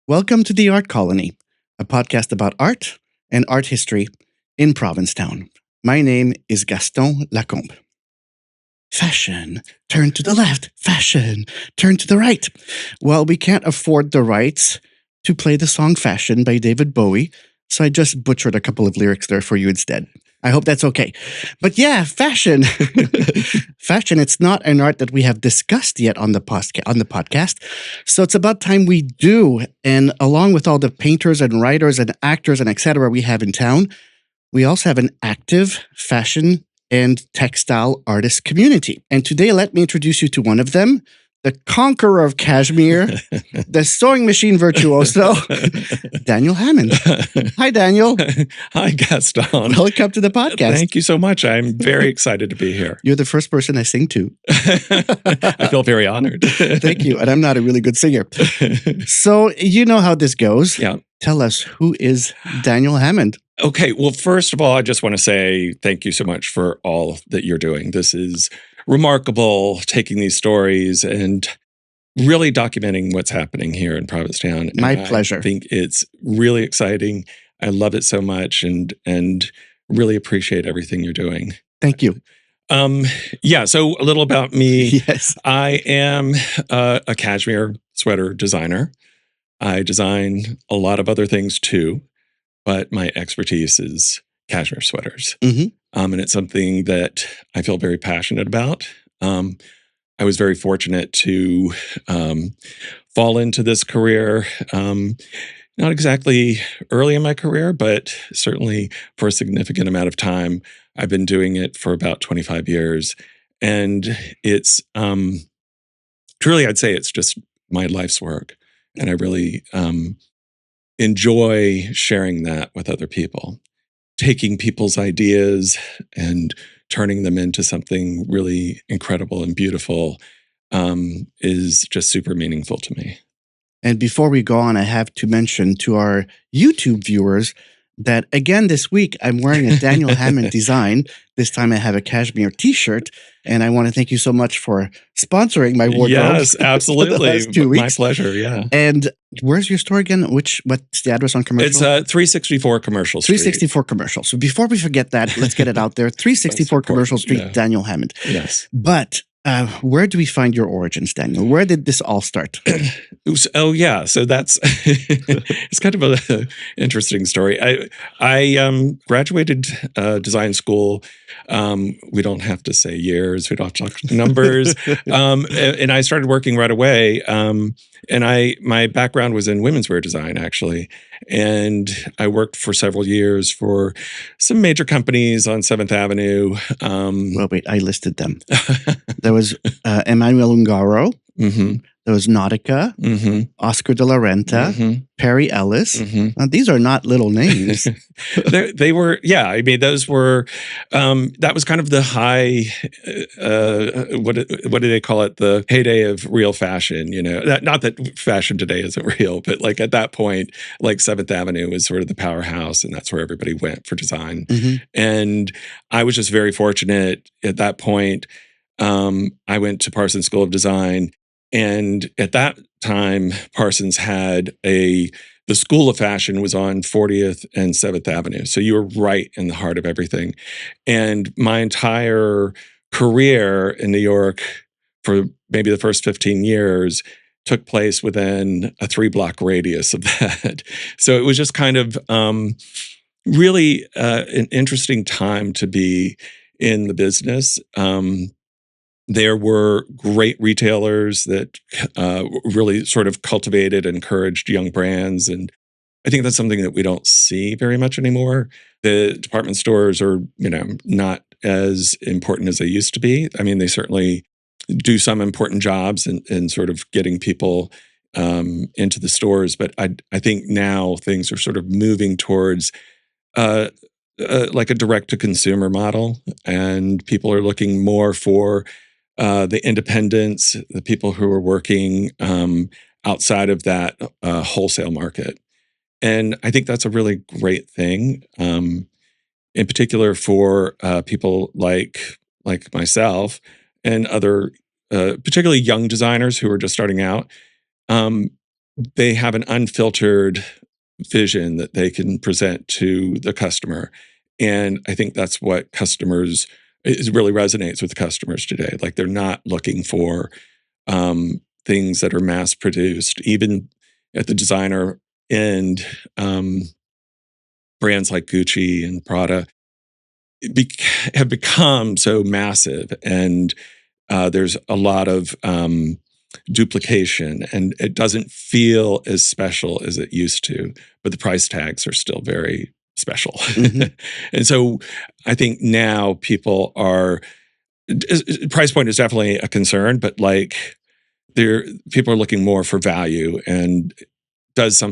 Welcome to the Art Colony, a podcast about art and art history in Provincetown. My name is Gaston Lacombe. Fashion, turn to the left. Fashion, turn to the right. Well, we can't afford the rights to play the song Fashion by David Bowie, so I just butchered a couple of lyrics there for you instead. I hope that's okay. But yeah, fashion. Fashion, it's not an art that we have discussed yet on the podcast. So it's about time we do. And along with all the painters and writers and actors and etc. we have in town, we also have an active fashion and textile artist community. And today, let me introduce you to one of them, the Conqueror of Cashmere, the sewing machine virtuoso, Daniel Hammond. Hi, Daniel. Hi, Gaston. Welcome to the podcast. Thank you so much. I'm very excited to be here. You're the first person I sing to. I feel very honored. Thank you. And I'm not a really good singer. So you know how this goes. Yeah. Tell us, who is Daniel Hammond? Okay. Well, first of all, I just want to say thank you so much for all that you're doing. This is remarkable, taking these stories and really documenting what's happening here in Provincetown. My pleasure. I think it's really exciting. I love it so much and really appreciate everything you're doing. Thank you. So a little about me. Yes. I am a cashmere sweater designer. I design a lot of other things too, but my expertise is cashmere sweaters. Mm-hmm. And it's something that I feel very passionate about. I was very fortunate to fall into this career, not exactly early in my career, but certainly for a significant amount of time. I've been doing it for about 25 years. And it's truly, I'd say it's just my life's work. And I really enjoy sharing that with other people. Taking people's ideas and turning them into something really incredible and beautiful is just super meaningful to me. And before we go on, I have to mention to our YouTube viewers that, again, this week, I'm wearing a Daniel Hammond design. This time I have a cashmere t-shirt. And I want to thank you so much for sponsoring my wardrobe. Yes, absolutely. For the last 2 weeks. My pleasure, yeah. And where's your store again? What's the address on Commercial? It's 364 Commercial Street. 364 Commercial. So before we forget that, let's get it out there. 364 Commercial Street, yeah. Daniel Hammond. Yes. But where do we find your origins, Daniel? Where did this all start? Oh, yeah. So that's it's kind of an interesting story. I graduated design school. We don't have to say years. We don't have to talk numbers. And I started working right away. And my background was in women's wear design, actually. And I worked for several years for some major companies on 7th Avenue. Well, wait, I listed them. There was Emanuel Ungaro. Mm-hmm. There was Nautica, mm-hmm. Oscar de la Renta, mm-hmm. Perry Ellis. Mm-hmm. Now, these are not little names. They were, yeah. I mean, those were, that was kind of the high, what do they call it? The heyday of real fashion, you know, not that fashion today isn't real, but like at that point, like 7th Avenue was sort of the powerhouse and that's where everybody went for design. Mm-hmm. And I was just very fortunate at that point. I went to Parsons School of Design. And at that time, Parsons had the School of Fashion was on 40th and 7th Avenue. So you were right in the heart of everything. And my entire career in New York for maybe the first 15 years took place within a 3-block radius of that. So it was just kind of really an interesting time to be in the business. There were great retailers that really sort of cultivated and encouraged young brands. And I think that's something that we don't see very much anymore. The department stores are, not as important as they used to be. I mean, they certainly do some important jobs in sort of getting people into the stores. But I think now things are sort of moving towards like a direct-to-consumer model. And people are looking more for the independents, the people who are working outside of that wholesale market. And I think that's a really great thing, in particular for people like myself and other, particularly young designers who are just starting out. they have an unfiltered vision that they can present to the customer. And I think that's what customers, it really resonates with customers today. Like they're not looking for things that are mass produced, even at the designer end. Brands like Gucci and Prada have become so massive, and there's a lot of duplication, and it doesn't feel as special as it used to, but the price tags are still very special. Mhm. And so I think now price point is definitely a concern, but like people are looking more for value. And does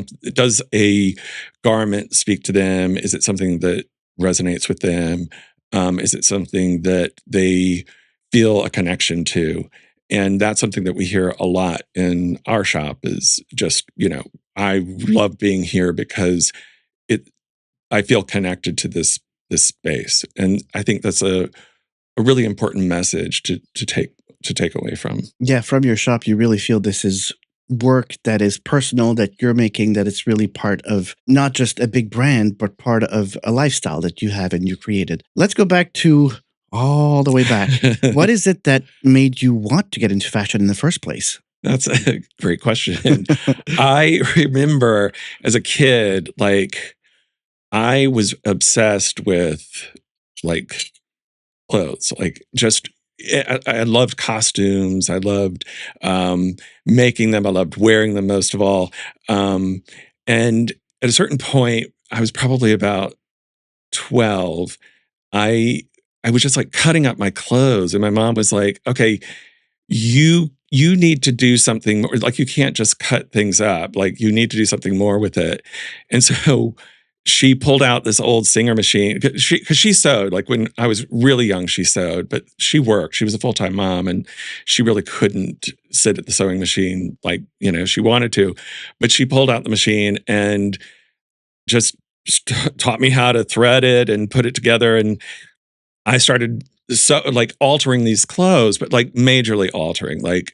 a garment speak to them? Is it something that resonates with them? Is it something that they feel a connection to? And that's something that we hear a lot in our shop is just, I love being here because I feel connected to this space. And I think that's a really important message to take away from. Yeah, from your shop, you really feel this is work that is personal, that you're making, that it's really part of not just a big brand, but part of a lifestyle that you have and you created. Let's go back to all the way back. What is it that made you want to get into fashion in the first place? That's a great question. I remember as a kid, like I was obsessed with like clothes, like just I loved costumes. I loved making them. I loved wearing them most of all. And at a certain point, I was probably about 12. I I was just like cutting up my clothes, and my mom was like, "Okay, you need to do something more. Like you can't just cut things up. Like you need to do something more with it." And so she pulled out this old Singer machine because she sewed. Like when I was really young, she sewed, but she worked. She was a full-time mom, and she really couldn't sit at the sewing machine like she wanted to. But she pulled out the machine and just taught me how to thread it and put it together. And I started like altering these clothes, but like majorly altering. Like,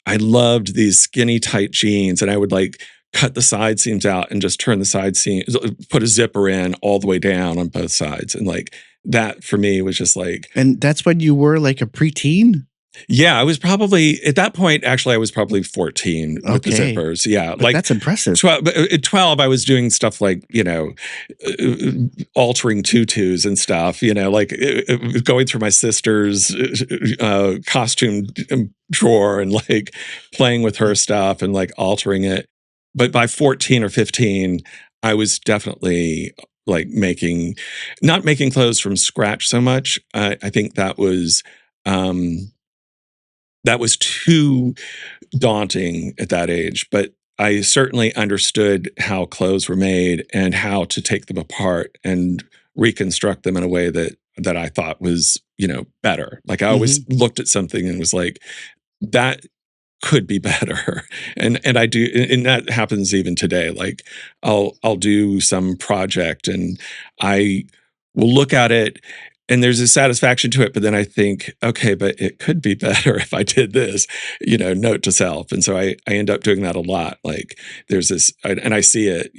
I loved these skinny tight jeans, and I would like cut the side seams out and just turn the side seam, put a zipper in all the way down on both sides. And like that for me was just like. And that's when you were like a preteen? Yeah, I was probably at that point. Actually, I was probably 14 with the Okay. zippers. Yeah, But like that's impressive. 12. But at 12, I was doing stuff like altering tutus and stuff. Like going through my sister's costume drawer and like playing with her stuff and like altering it. But by 14 or 15, I was definitely like not making clothes from scratch so much. I think that was too daunting at that age, but I certainly understood how clothes were made and how to take them apart and reconstruct them in a way that I thought was, better. Like I always looked at something and was like, that could be better. And I do, and that happens even today. Like I'll do some project and I will look at it and there's a satisfaction to it, but then I think, okay, but it could be better if I did this, note to self. And so I end up doing that a lot. Like there's this, and I see it,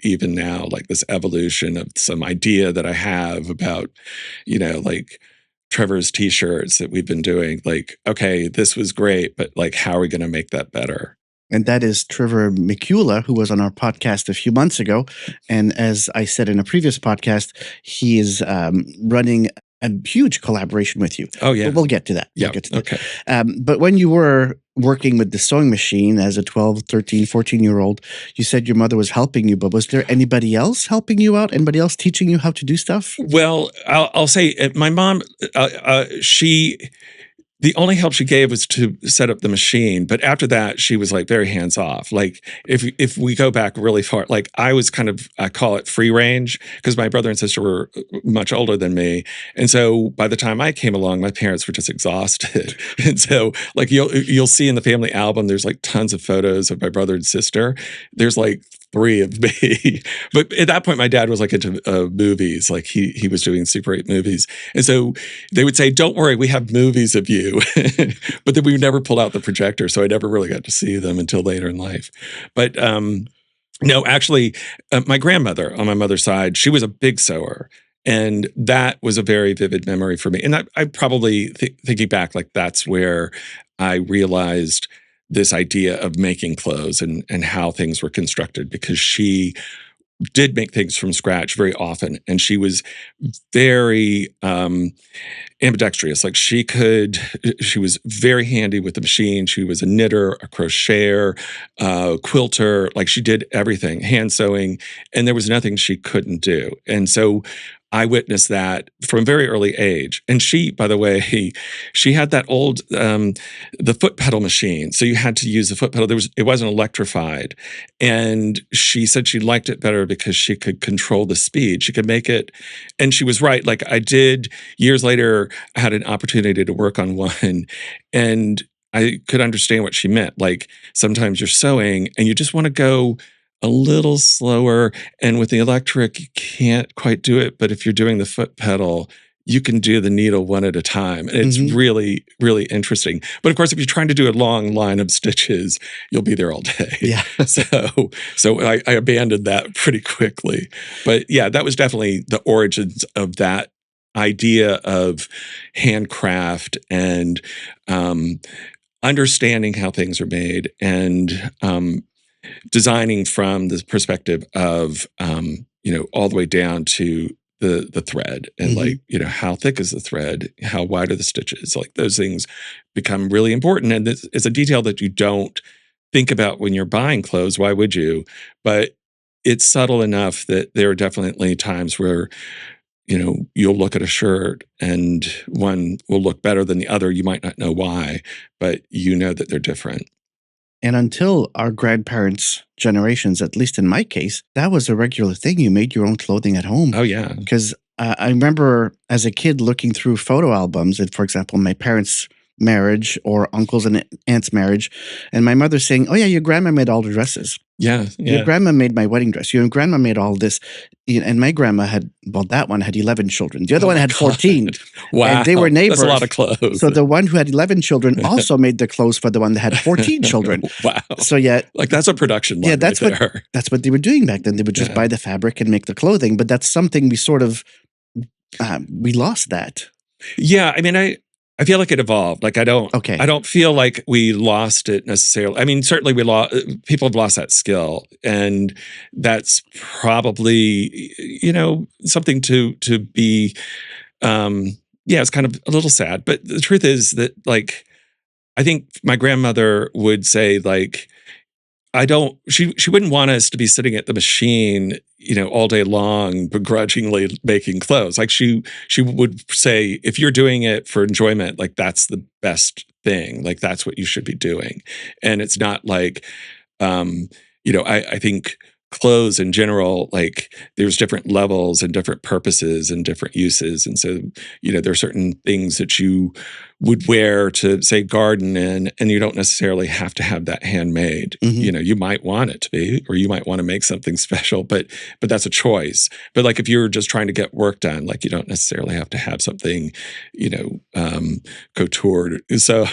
even now, like this evolution of some idea that I have about, like Trevor's t-shirts that we've been doing. Like, okay, this was great, but like, how are we going to make that better? And that is Trevor Makula, who was on our podcast a few months ago. And as I said in a previous podcast, he is running a huge collaboration with you. Oh, yeah. But we'll get to that. Yeah. We'll get to okay. that. But when you were working with the sewing machine as a 12, 13, 14-year-old, you said your mother was helping you, but was there anybody else helping you out? Anybody else teaching you how to do stuff? Well, I'll say my mom, the only help she gave was to set up the machine. But after that, she was like very hands off. Like if we go back really far, like I was I call it free range because my brother and sister were much older than me. And so by the time I came along, my parents were just exhausted. And so like you'll see in the family album, there's like tons of photos of my brother and sister. There's like 3 of me. But at that point, my dad was like into movies. Like he was doing Super 8 movies. And so they would say, don't worry, we have movies of you. But then we never pulled out the projector. So I never really got to see them until later in life. But no, actually, my grandmother on my mother's side, she was a big sewer. And that was a very vivid memory for me. And I probably, thinking back, like that's where I realized this idea of making clothes and how things were constructed, because she did make things from scratch very often. And she was very ambidextrous. Like she was very handy with the machine. She was a knitter, a crocheter, quilter. Like she did everything, hand sewing, and there was nothing she couldn't do. And so I witnessed that from a very early age. And she, by the way, she had that old, the foot pedal machine. So you had to use the foot pedal. It wasn't electrified. And she said she liked it better because she could control the speed. She could make it. And she was right. Like I did years later, I had an opportunity to work on one, and I could understand what she meant. Like sometimes you're sewing and you just want to go a little slower. And with the electric, you can't quite do it. But if you're doing the foot pedal, you can do the needle one at a time. And it's really, really interesting. But of course, if you're trying to do a long line of stitches, you'll be there all day. Yeah. So I abandoned that pretty quickly. But yeah, that was definitely the origins of that idea of handcraft and understanding how things are made, and designing from the perspective of, all the way down to the thread and like, how thick is the thread? How wide are the stitches? Like those things become really important. And this is a detail that you don't think about when you're buying clothes. Why would you? But it's subtle enough that there are definitely times where, you'll look at a shirt and one will look better than the other. You might not know why, but you know that they're different. And until our grandparents' generations, at least in my case, that was a regular thing. You made your own clothing at home. Oh, yeah. Because I remember as a kid looking through photo albums, and for example, my parents' marriage or uncles and aunts' marriage, and my mother saying, oh yeah, your grandma made all the dresses. Yeah. Your grandma made my wedding dress. Your grandma made all this. And my grandma that one had 11 children. The other one had 14. Wow. And they were neighbors. That's a lot of clothes. So the one who had 11 children also made the clothes for the one that had 14 children. Wow. So yeah. Like that's a production line. Yeah, that's what they were doing back then. They would just buy the fabric and make the clothing. But that's something we sort of, we lost that. Yeah. I mean, I feel like it evolved. Like I don't feel like we lost it necessarily. I mean, certainly people have lost that skill, and that's probably, something to be, it's kind of a little sad. But the truth is that like, I think my grandmother would say like, she wouldn't want us to be sitting at the machine, all day long, begrudgingly making clothes. Like she would say, if you're doing it for enjoyment, like that's the best thing. Like that's what you should be doing. And it's not like, I think clothes in general, like there's different levels and different purposes and different uses. And so, there are certain things that you would wear to say garden in, and you don't necessarily have to have that handmade. You might want it to be, or you might want to make something special, but that's a choice. But like if you're just trying to get work done, like you don't necessarily have to have something, couture. So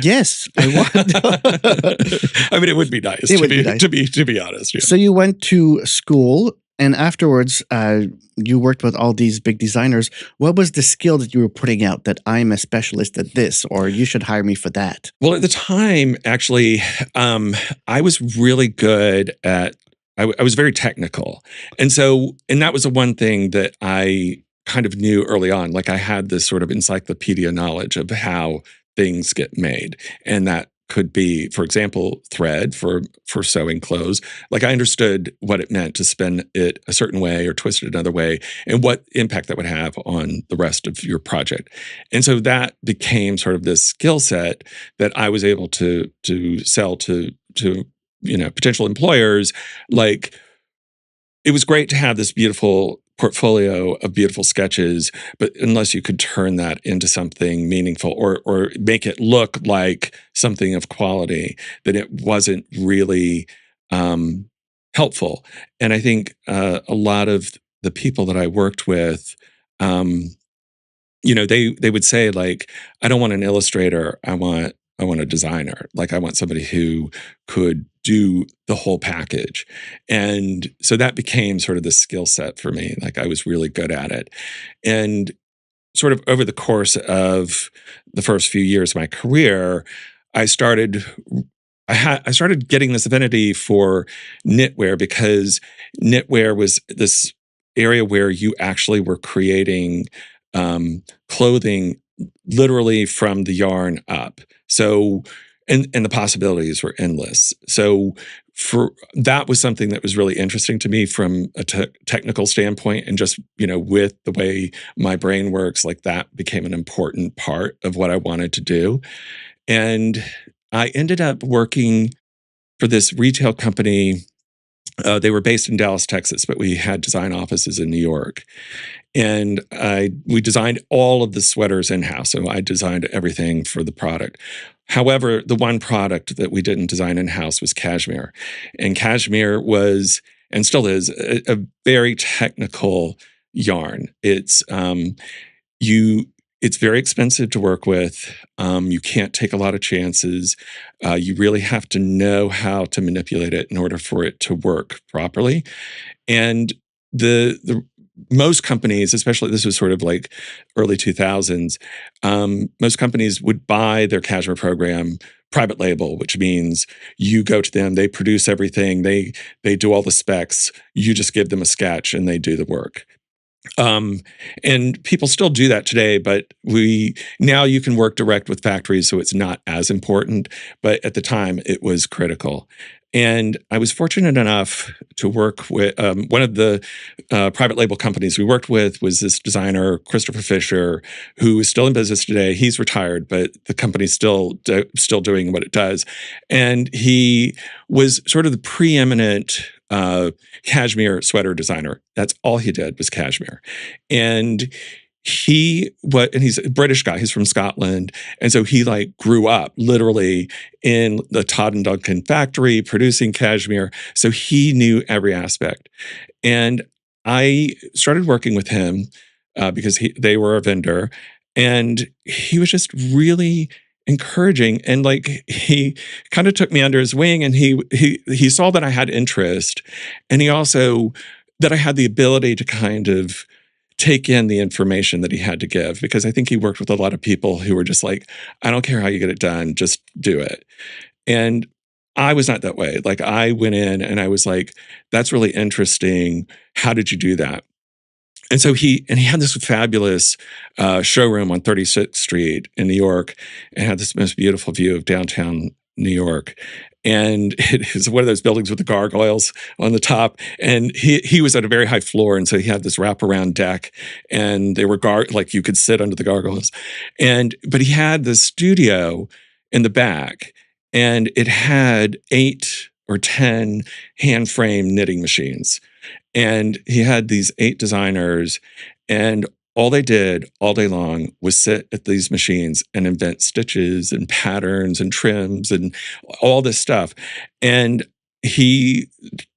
yes, I want. I mean, it would be nice to be honest. Yeah. So you went to school, and afterwards, you worked with all these big designers. What was the skill that you were putting out that I'm a specialist at this, or you should hire me for that? Well, at the time, actually, I was really good at, I was very technical. And that was the one thing that I kind of knew early on. Like I had this sort of encyclopedia knowledge of how things get made. And that could be, for example, thread for sewing clothes. Like I understood what it meant to spin it a certain way or twist it another way, and what impact that would have on the rest of your project. And so that became sort of this skill set that I was able to sell to potential employers. Like it was great to have this beautiful portfolio of beautiful sketches, but unless you could turn that into something meaningful or make it look like something of quality, then it wasn't really helpful. And I think a lot of the people that I worked with, they would say like, I don't want an illustrator. I want a designer. Like I want somebody who could do the whole package. And so that became sort of the skill set for me. Like I was really good at it. And sort of over the course of the first few years of my career, I started I started getting this affinity for knitwear because knitwear was this area where you actually were creating clothing literally from the yarn up. So, and the possibilities were endless. So, for that was something that was really interesting to me from a technical standpoint, and just with the way my brain works, like that became an important part of what I wanted to do. And I ended up working for this retail company. They were based in Dallas, Texas, but we had design offices in New York. And we designed all of the sweaters in-house. So I designed everything for the product. However, the one product that we didn't design in-house was cashmere. And cashmere was, and still is, a very technical yarn. It's very expensive to work with. You can't take a lot of chances. You really have to know how to manipulate it in order for it to work properly. And the most companies, especially this was sort of like early 2000s, most companies would buy their cashmere program private label, which means you go to them, they produce everything, they do all the specs, you just give them a sketch and they do the work. And people still do that today, but now you can work direct with factories, so it's not as important. But at the time, it was critical. And I was fortunate enough to work with one of the private label companies we worked with was this designer, Christopher Fisher, who is still in business today. He's retired, but the company's still doing what it does. And he was sort of the preeminent cashmere sweater designer. That's all he did was cashmere. And he's a British guy. He's from Scotland. And so he like grew up literally in the Todd and Duncan factory producing cashmere. So he knew every aspect. And I started working with him because they were a vendor. And he was just really encouraging, and like he kind of took me under his wing, and he saw that I had interest, and he also that I had the ability to kind of take in the information that he had to give, because I think he worked with a lot of people who were just like, I don't care how you get it done, just do it. And I was not that way. Like I went in and I was like, that's really interesting. How did you do that? And so he had this fabulous showroom on 36th Street in New York, and had this most beautiful view of downtown New York. And it was one of those buildings with the gargoyles on the top. And he was at a very high floor, and so he had this wraparound deck, and they were like you could sit under the gargoyles. But he had this studio in the back, and it had 8 or 10 hand frame knitting machines. And he had these 8 designers, and all they did all day long was sit at these machines and invent stitches and patterns and trims and all this stuff. And he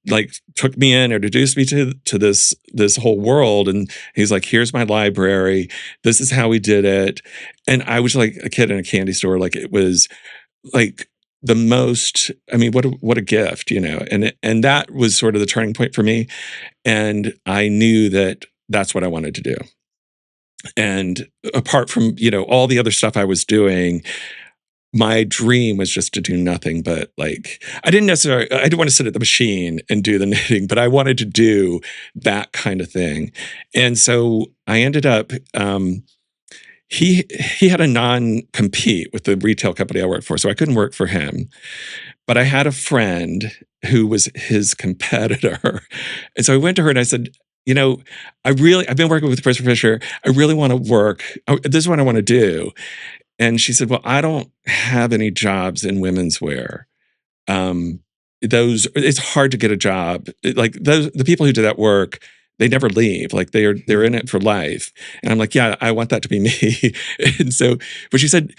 like took me in, introduced me to this whole world, and he's like, here's my library, this is how we did it. And I was like a kid in a candy store. Like it was like the most, I mean, what a gift, and that was sort of the turning point for me. And I knew that that's what I wanted to do. And apart from, all the other stuff I was doing, my dream was just to do nothing but like, I didn't want to sit at the machine and do the knitting, but I wanted to do that kind of thing. And so I ended up, he had a non-compete with the retail company I worked for, so I couldn't work for him. But I had a friend who was his competitor. And so I went to her and I said, I've been working with Christopher Fisher. I really want to work. This is what I want to do. And she said, well, I don't have any jobs in women's wear. It's hard to get a job. The people who do that work, they never leave. Like they're in it for life. And I'm like, yeah, I want that to be me. And so, but she said,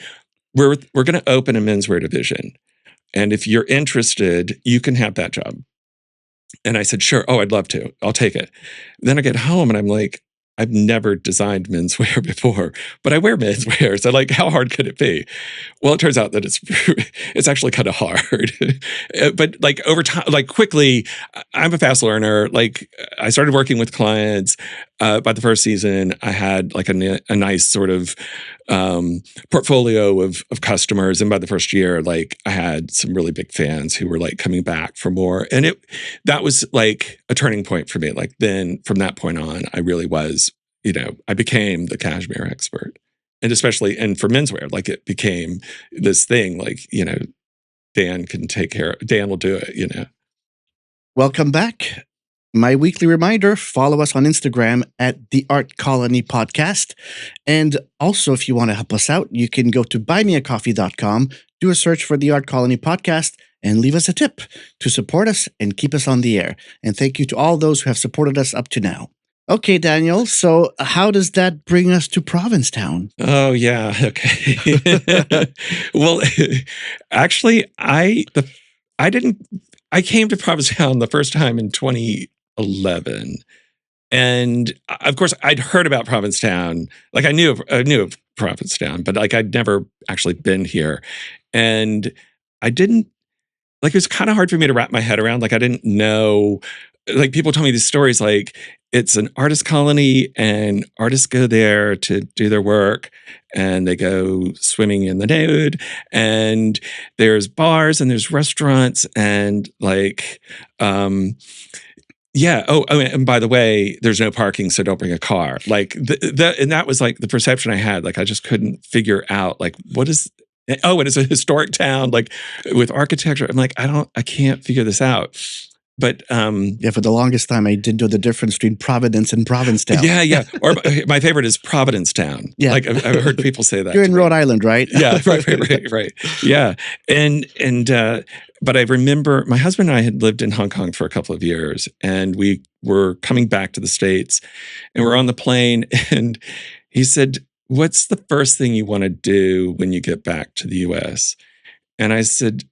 we're going to open a menswear division. And if you're interested, you can have that job. And I said, sure. Oh, I'd love to. I'll take it. Then I get home and I'm like, I've never designed menswear before, but I wear menswear. So like, how hard could it be? Well, it turns out that it's actually kind of hard. But like over time, like quickly, I'm a fast learner. Like I started working with clients. By the first season, I had like a nice sort of portfolio of customers. And by the first year, like I had some really big fans who were like coming back for more. And that was like a turning point for me. Like then from that point on, I really was, I became the cashmere expert. And especially, and for menswear, like it became this thing, like, Dan will do it. Welcome back. My weekly reminder, follow us on Instagram at the Art Colony Podcast. And also, if you want to help us out, you can go to buymeacoffee.com, do a search for the Art Colony Podcast, and leave us a tip to support us and keep us on the air. And thank you to all those who have supported us up to now. Okay, Daniel, so how does that bring us to Provincetown? Oh, yeah. Okay. Well, actually, I came to Provincetown the first time in 2011. And of course, I'd heard about Provincetown. Like I knew of Provincetown, but like I'd never actually been here. And I didn't, like, it was kind of hard for me to wrap my head around. Like I didn't know, like people told me these stories, like it's an artist colony and artists go there to do their work and they go swimming in the nude and there's bars and there's restaurants and like, yeah. Oh, and by the way, there's no parking, so don't bring a car. Like and that was like the perception I had. Like I just couldn't figure out like what is. Oh, and it's a historic town, like with architecture. I'm like, I can't figure this out. But yeah, for the longest time, I didn't know the difference between Providence and Provincetown. Yeah. Or my favorite is Provincetown. Yeah, like I've heard people say that. You're in Rhode Island, right? Yeah, right. Yeah, and but I remember my husband and I had lived in Hong Kong for a couple of years, and we were coming back to the States, and we're on the plane, and he said, "What's the first thing you want to do when you get back to the U.S.?" And I said,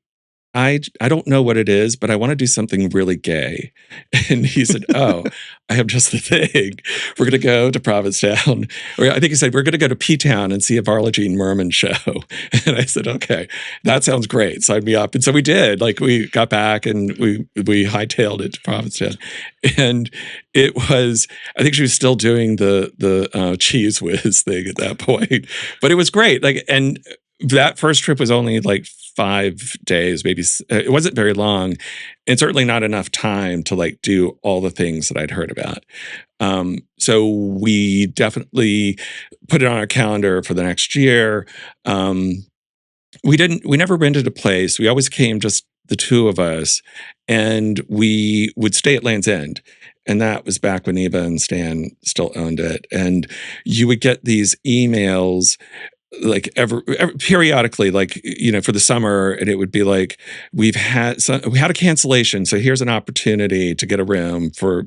I don't know what it is, but I want to do something really gay. And he said, oh, I have just the thing. We're going to go to Provincetown. Or I think he said, we're going to go to P-Town and see a Varla Jean Merman show. And I said, okay, that sounds great. Sign me up. And so we did. Like we got back and we hightailed it to Provincetown. And it was, I think she was still doing the cheese whiz thing at that point. But it was great. Like, and that first trip was only like 5 days, maybe. It wasn't very long, and certainly not enough time to like do all the things that I'd heard about. So we definitely put it on our calendar for the next year. We never rented a place. We always came just the two of us, and we would stay at Land's End. And that was back when Eva and Stan still owned it. And you would get these emails like every periodically, like, for the summer, and it would be like, we had a cancellation, so here's an opportunity to get a room for,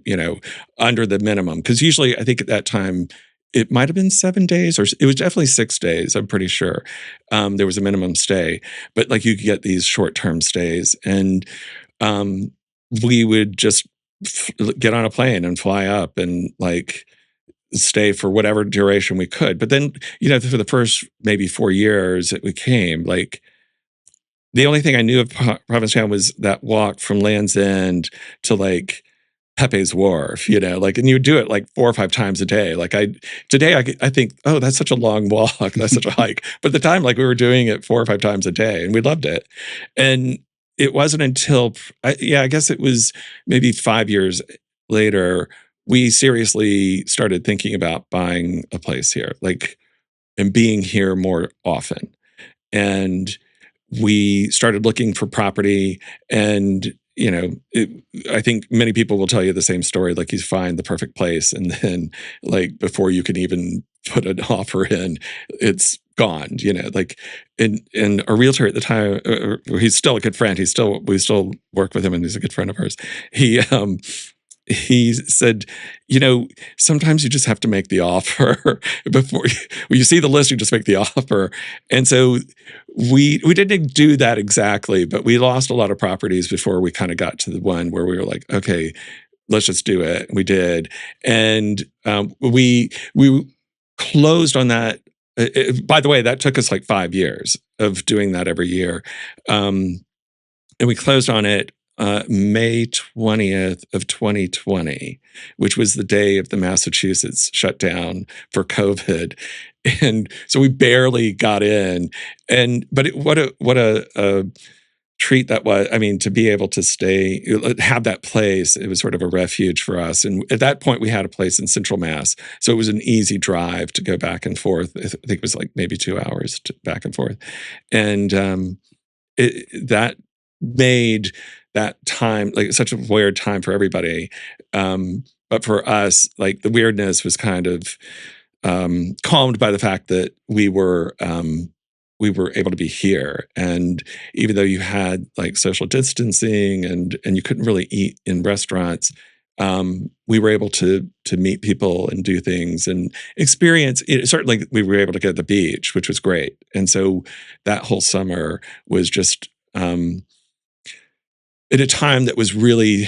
under the minimum. Because usually, I think at that time, it might have been 7 days, or it was definitely 6 days, I'm pretty sure. There was a minimum stay, but like you could get these short-term stays. And we would just get on a plane and fly up and like stay for whatever duration we could. But then, for the first maybe 4 years that we came, like the only thing I knew of Provincetown was that walk from Land's End to like Pepe's Wharf, like, and you would do it like 4 or 5 times a day. Like today I think, oh, that's such a long walk. That's such a hike. But at the time, like we were doing it 4 or 5 times a day and we loved it. And it wasn't until, I guess it was maybe 5 years later, we seriously started thinking about buying a place here, like, and being here more often. And we started looking for property, and I think many people will tell you the same story. Like you find the perfect place, and then like before you can even put an offer in, it's gone. Like, and a realtor at the time, he's still a good friend. We still work with him, and he's a good friend of ours. he said, sometimes you just have to make the offer before when you see the list, you just make the offer. And so we didn't do that exactly, but we lost a lot of properties before we kind of got to the one where we were like, okay, let's just do it. We did. And we closed on that. By the way, that took us like 5 years of doing that every year. And we closed on it May 20th of 2020, which was the day of the Massachusetts shutdown for COVID. And so we barely got in. But what a treat that was. I mean, to be able to have that place, it was sort of a refuge for us. And at that point, we had a place in Central Mass. So it was an easy drive to go back and forth. I think it was like maybe 2 hours back and forth. And that made that time like such a weird time for everybody. But for us, like the weirdness was kind of calmed by the fact that we were able to be here. And even though you had like social distancing and you couldn't really eat in restaurants, we were able to meet people and do things and experience it. Certainly we were able to go to the beach, which was great. And so that whole summer was just at a time that was really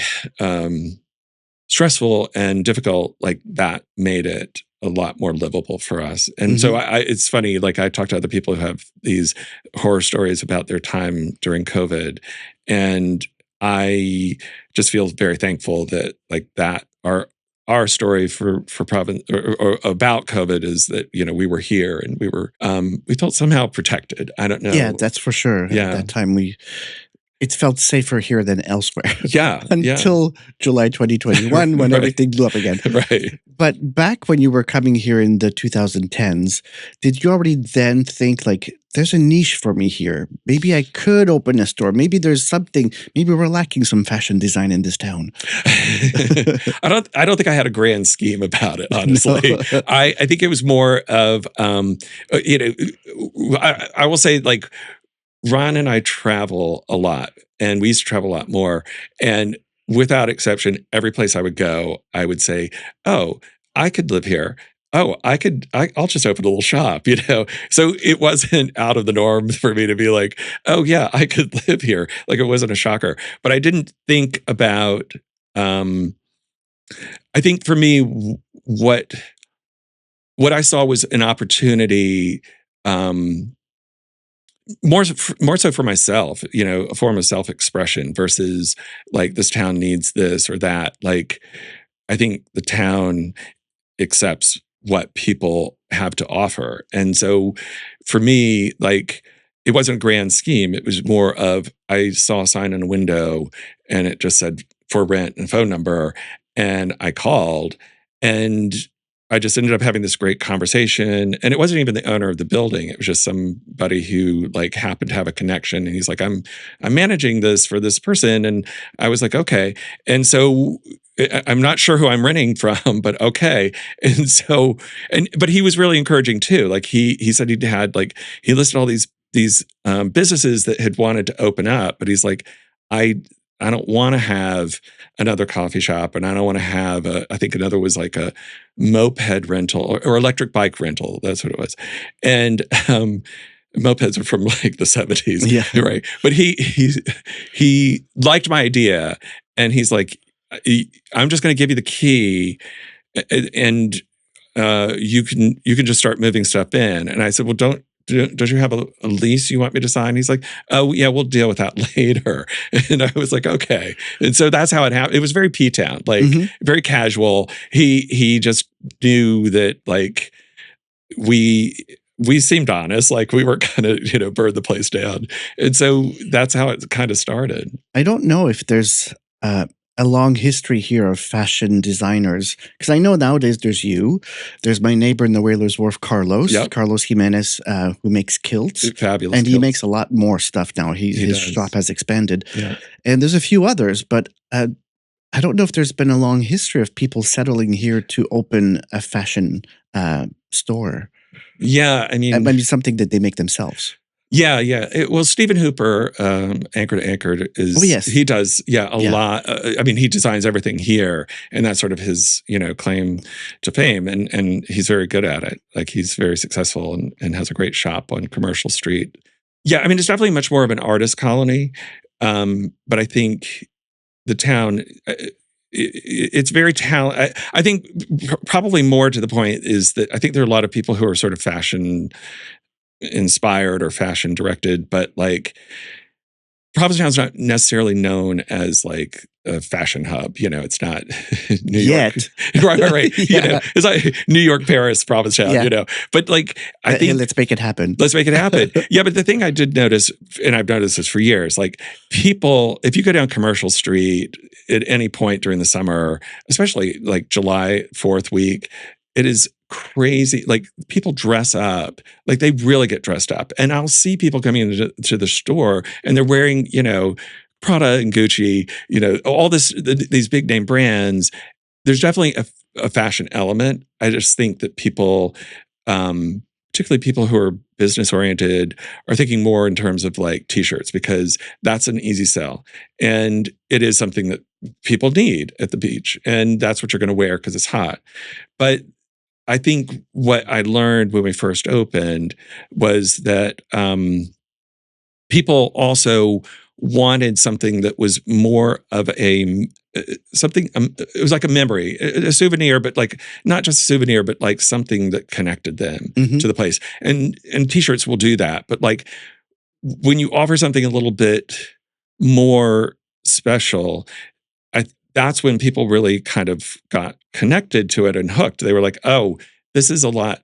stressful and difficult. Like that made it a lot more livable for us. And so it's funny, like I talk to other people who have these horror stories about their time during COVID. And I just feel very thankful that like that our story for Province or about COVID is that, we were here and we felt somehow protected. I don't know. Yeah, that's for sure. Yeah. At that time it felt safer here than elsewhere. Yeah. Until July 2021 when everything blew up again. Right. But back when you were coming here in the 2010s, did you already then think like, there's a niche for me here? Maybe I could open a store. Maybe there's something, maybe we're lacking some fashion design in this town. I don't think I had a grand scheme about it, honestly. No. I think it was more of, I will say like, Ron and I travel a lot, and we used to travel a lot more. And without exception, every place I would go, I would say, "Oh, I could live here. Oh, I'll just open a little shop." So it wasn't out of the norm for me to be like, "Oh yeah, I could live here." Like it wasn't a shocker. But I didn't think about. I think for me, what I saw was an opportunity. More so for myself, a form of self-expression versus like this town needs this or that. Like, I think the town accepts what people have to offer. And so for me, like, it wasn't a grand scheme. It was more of, I saw a sign in a window and it just said for rent and phone number. And I called and I just ended up having this great conversation. And it wasn't even the owner of the building. It was just somebody who like happened to have a connection. And he's like, I'm managing this for this person. And I was like, okay. And so I'm not sure who I'm renting from, but okay. And so, but he was really encouraging too. Like he said he had like, he listed all these businesses that had wanted to open up, but he's like, I don't want to have another coffee shop, and I don't want to have I think another was like a moped rental or electric bike rental. That's what it was. And mopeds are from like the 70s. Yeah. Right. But he liked my idea, and he's like, I'm just going to give you the key and you can just start moving stuff in. And I said, well, don't you have a lease you want me to sign? He's like, oh yeah, we'll deal with that later. And I was like, okay. And so that's how it happened. It was very P-Town, like very casual. He just knew that like we seemed honest, like we weren't going to, burn the place down. And so that's how it kind of started. I don't know if there's a long history here of fashion designers, because I know nowadays there's you, there's my neighbor in the Whalers Wharf, Carlos Jimenez, who makes kilts. Fabulous. And kilts. He makes a lot more stuff now. His shop has expanded. Yeah. And there's a few others, but I don't know if there's been a long history of people settling here to open a fashion store. Yeah, I mean something that they make themselves. Yeah, yeah. Well, Stephen Hooper, Anchor to Anchor, yes. he does, a Yeah. lot. I mean, he designs everything here, and that's sort of his, claim to fame, and he's very good at it. Like, he's very successful and has a great shop on Commercial Street. Yeah, I mean, it's definitely much more of an artist colony, but I think the town. It's very talent. I think probably more to the point is that I think there are a lot of people who are sort of fashion inspired or fashion directed, but like Provincetown's not necessarily known as like a fashion hub. It's not New York. Yet. Right. Yeah. It's like New York, Paris, Provincetown, Yeah. But like, I think let's make it happen. Let's make it happen. Yeah, but the thing I did notice, and I've noticed this for years, like people, if you go down Commercial Street at any point during the summer, especially like July 4th week, it is crazy. Like, people dress up, like they really get dressed up. And I'll see people coming into the store and they're wearing, Prada and Gucci, all these big name brands. There's definitely a fashion element. I just think that people, particularly people who are business oriented, are thinking more in terms of like t-shirts, because that's an easy sell. And it is something that people need at the beach. And that's what you're going to wear because it's hot. But I think what I learned when we first opened was that people also wanted something that was more of something. It was like a memory, a souvenir, but like not just a souvenir, but like something that connected them to the place. And t-shirts will do that. But like when you offer something a little bit more special, that's when people really kind of got connected to it and hooked. They were like, oh, this is a lot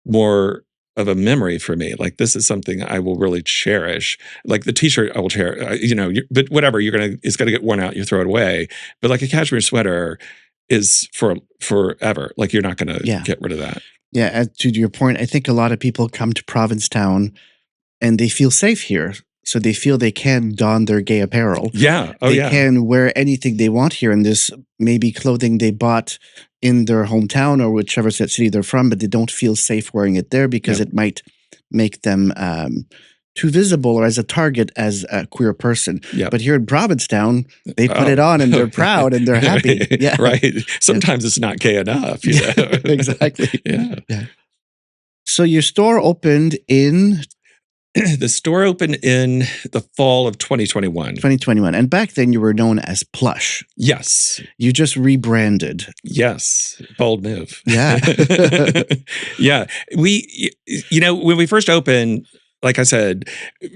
more of a memory for me. Like, this is something I will really cherish. Like the t-shirt I will cherish, but whatever, it's going to get worn out. You throw it away. But like a cashmere sweater is for forever. Like, you're not going to get rid of that. Yeah. And to your point, I think a lot of people come to Provincetown and they feel safe here. So they feel they can don their gay apparel. Yeah. They can wear anything they want here. And this may be clothing they bought in their hometown or whichever city they're from, but they don't feel safe wearing it there because it might make them too visible or as a target as a queer person. Yep. But here in Provincetown, they put it on and they're proud and they're happy. Yeah. Right. Sometimes it's not gay enough. Exactly. Yeah. So your store opened in... The store opened in the fall of 2021. 2021. And back then you were known as Plush. Yes. You just rebranded. Yes. Bold move. Yeah. Yeah. When we first opened, like I said,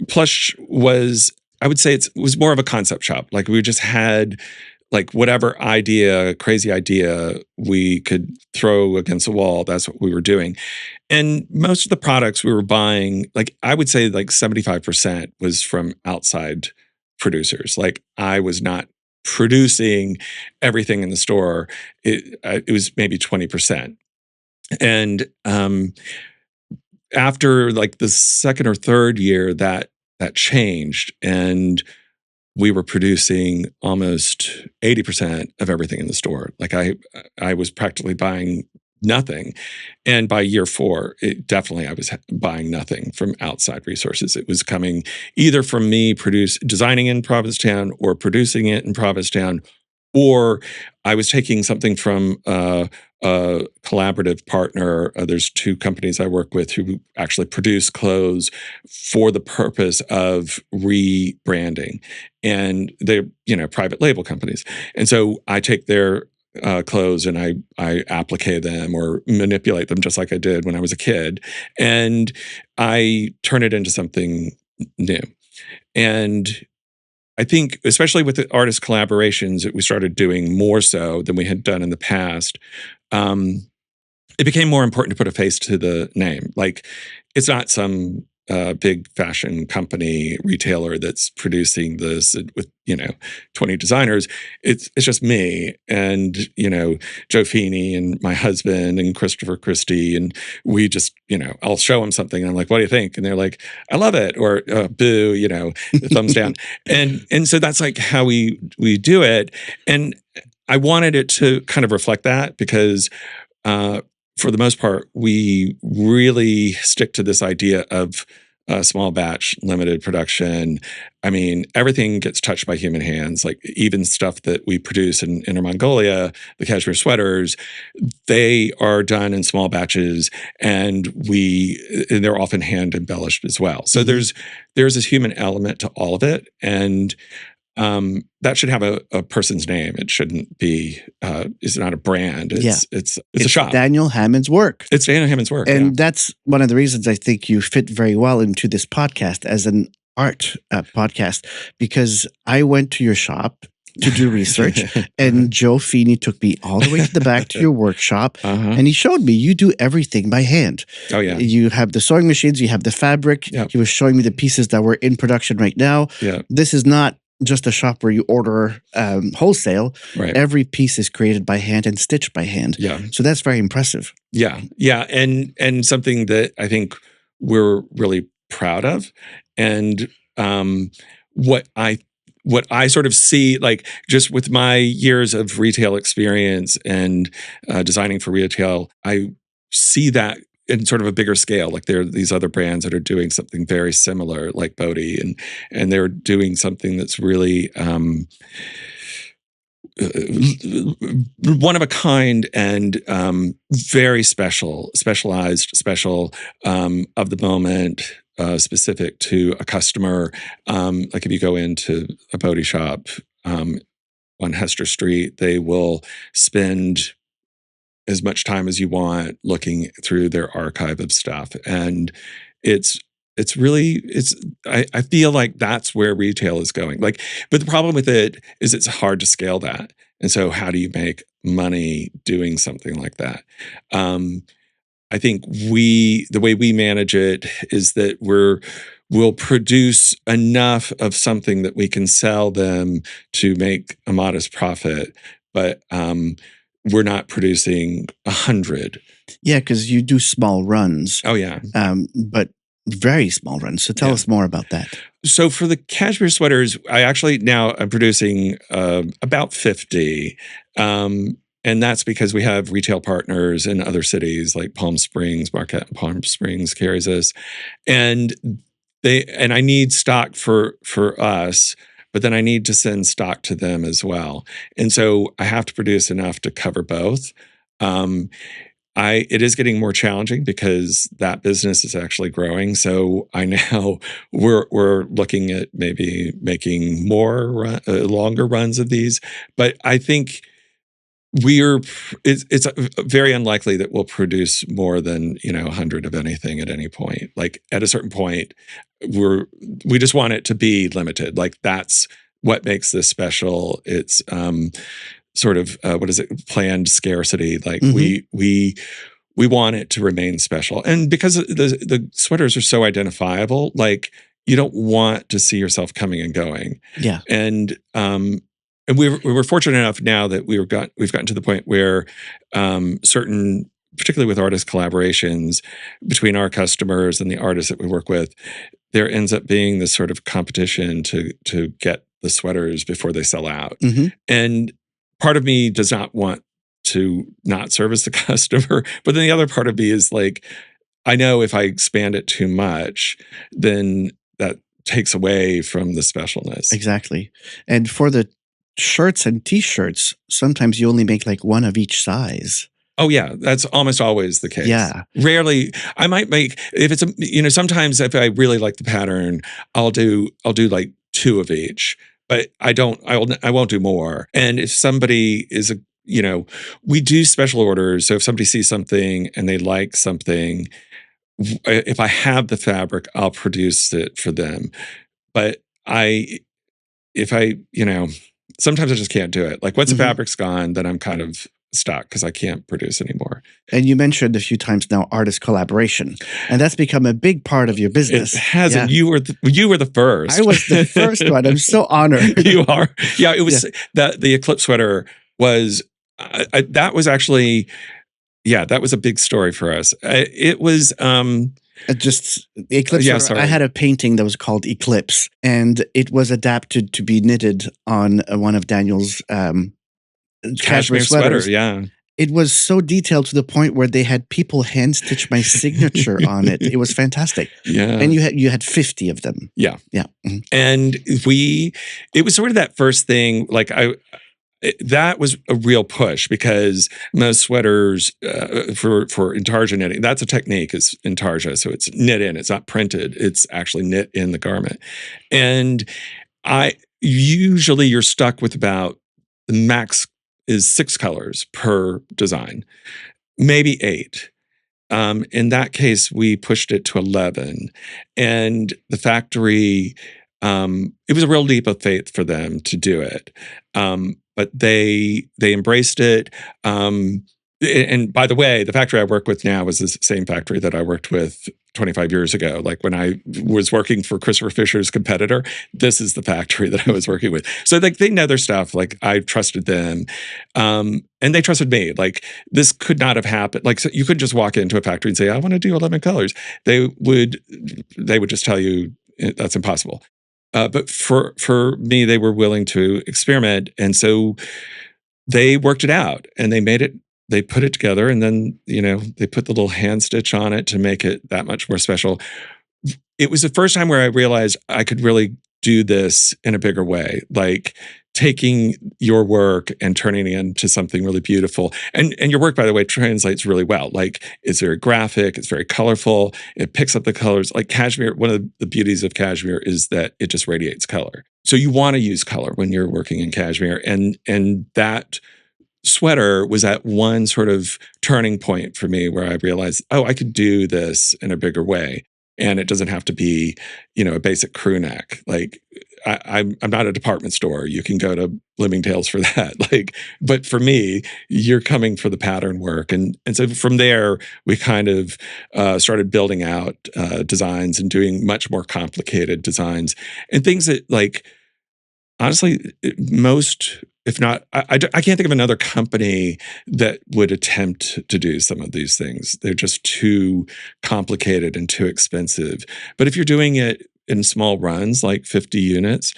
Plush was, I would say it was more of a concept shop. Like, we just had like whatever crazy idea we could throw against the wall. That's what we were doing. And most of the products we were buying, like I would say like 75% was from outside producers. Like, I was not producing everything in the store. It was maybe 20%. And after like the second or third year, that changed, and we were producing almost 80% of everything in the store. Like, I was practically buying nothing. And by year 4, I was buying nothing from outside resources. It was coming either from me designing in Provincetown or producing it in Provincetown, or I was taking something from a collaborative partner. There's 2 companies I work with who actually produce clothes for the purpose of rebranding. And they're, private label companies. And so I take their clothes and I applique them or manipulate them just like I did when I was a kid. And I turn it into something new. And I think, especially with the artist collaborations that we started doing more so than we had done in the past, it became more important to put a face to the name. Like, it's not some big fashion company retailer that's producing this with 20 designers. It's just me and Joe Feeney and my husband and Christopher Christie, and we just I'll show them something and I'm like, what do you think? And they're like, I love it, or boo, thumbs down. And so that's like how we do it. And I wanted it to kind of reflect that, because for the most part, we really stick to this idea of small batch, limited production. I mean, everything gets touched by human hands. Like even stuff that we produce in Inner Mongolia, the cashmere sweaters, they are done in small batches, and they're often hand embellished as well. So there's this human element to all of it, and that should have a person's name. It shouldn't be. It's not a brand. It's a shop. Daniel Hammond's work. It's Daniel Hammond's work, and that's one of the reasons I think you fit very well into this podcast as an art podcast, because I went to your shop to do research, and Joe Feeney took me all the way to the back to your workshop, and he showed me you do everything by hand. Oh yeah, you have the sewing machines, you have the fabric. Yep. He was showing me the pieces that were in production right now. Yeah, this is not just a shop where you order wholesale. Right. Every piece is created by hand and stitched by hand. Yeah. So that's very impressive. Yeah. Yeah. And something that I think we're really proud of. And what I sort of see, like just with my years of retail experience and designing for retail, I see that in sort of a bigger scale. Like there are these other brands that are doing something very similar, like Bodhi, and they're doing something that's really one of a kind and very specialized, of the moment, specific to a customer. Like if you go into a Bodhi shop on Hester Street, they will spend as much time as you want looking through their archive of stuff. And I feel like that's where retail is going. Like, but the problem with it is it's hard to scale that. And so how do you make money doing something like that? I think the way we manage it is that we'll produce enough of something that we can sell them to make a modest profit, but we're not producing 100. Yeah, because you do small runs. Oh, yeah. But very small runs. So tell us more about that. So for the cashmere sweaters, I'm producing about 50. And that's because we have retail partners in other cities like Palm Springs. Marquette and Palm Springs carries us. And I need stock for us, but then I need to send stock to them as well. And so I have to produce enough to cover both. It is getting more challenging because that business is actually growing. So we're looking at maybe making more longer runs of these. But I think it's very unlikely that we'll produce more than 100 of anything at any point. Like at a certain point, we just want it to be limited. Like that's what makes this special. It's sort of planned scarcity. Like we want it to remain special, and because the sweaters are so identifiable, like you don't want to see yourself coming and going. Yeah, and we were fortunate enough now that we've gotten to the point where certain, particularly with artist collaborations between our customers and the artists that we work with, there ends up being this sort of competition to get the sweaters before they sell out. And part of me does not want to not service the customer, but then the other part of me is like, I know if I expand it too much, then that takes away from the specialness. Exactly. And for the shirts and t-shirts, sometimes you only make like one of each size. Oh yeah, that's almost always the case. Yeah. Rarely, I might make, if it's sometimes if I really like the pattern, I'll do like 2 of each, but I won't do more. And if somebody is we do special orders. So if somebody sees something and they like something, if I have the fabric, I'll produce it for them. But sometimes I just can't do it. Like once the fabric's gone, then I'm kind of stuck because I can't produce anymore. And you mentioned a few times now artist collaboration, and that's become a big part of your business. It has, and you were the first. I was the first one. I'm so honored. You are. Yeah, it was the Eclipse sweater was that was actually that was a big story for us. It was. Just the Eclipse. I had a painting that was called Eclipse, and it was adapted to be knitted on one of Daniel's cashmere sweaters. Yeah, It was so detailed to the point where they had people hand stitch my signature on it. It was fantastic. Yeah. And you had 50 of them. Yeah. Yeah. Mhm. And it was sort of that first thing, like that was a real push because most sweaters for intarsia knitting, that's a technique, is intarsia. So it's knit in, it's not printed, it's actually knit in the garment. And usually you're stuck with about, the max is 6 colors per design, maybe 8. In that case, we pushed it to 11. And the factory, it was a real leap of faith for them to do it. But they embraced it. And by the way, the factory I work with now is the same factory that I worked with 25 years ago. Like when I was working for Christopher Fisher's competitor, this is the factory that I was working with. So like they know their stuff. Like I trusted them, and they trusted me. Like this could not have happened. Like so you couldn't just walk into a factory and say, "I want to do 11 colors." They would just tell you that's impossible. But for me, they were willing to experiment, and so they worked it out, and they made it. They put it together, and then they put the little hand stitch on it to make it that much more special. It was the first time where I realized I could really do this in a bigger way, like taking your work and turning it into something really beautiful. And your work, by the way, translates really well. Like it's very graphic, it's very colorful, it picks up the colors. Like cashmere, one of the beauties of cashmere is that it just radiates color. So you want to use color when you're working in cashmere, and that sweater was at one sort of turning point for me where I realized, oh, I could do this in a bigger way. And it doesn't have to be, a basic crew neck. Like I'm not a department store. You can go to Livingtales for that. Like, but for me, you're coming for the pattern work. And so from there, we kind of started building out designs and doing much more complicated designs and things that, like, honestly, most, if not, I can't think of another company that would attempt to do some of these things. They're just too complicated and too expensive. But if you're doing it in small runs, like 50 units,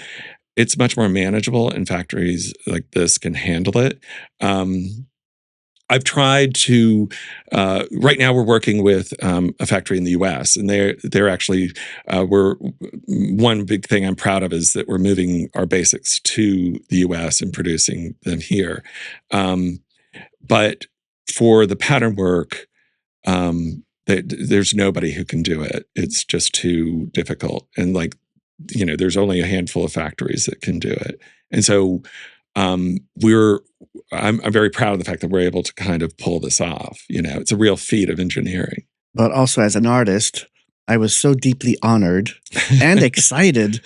it's much more manageable, and factories like this can handle it. I've tried to. Right now, we're working with a factory in the U.S., and they're actually we're one big thing I'm proud of is that we're moving our basics to the U.S. and producing them here. But for the pattern work, there's nobody who can do it. It's just too difficult, and there's only a handful of factories that can do it, and so I'm very proud of the fact that we're able to kind of pull this off. It's a real feat of engineering. But also as an artist, I was so deeply honored and excited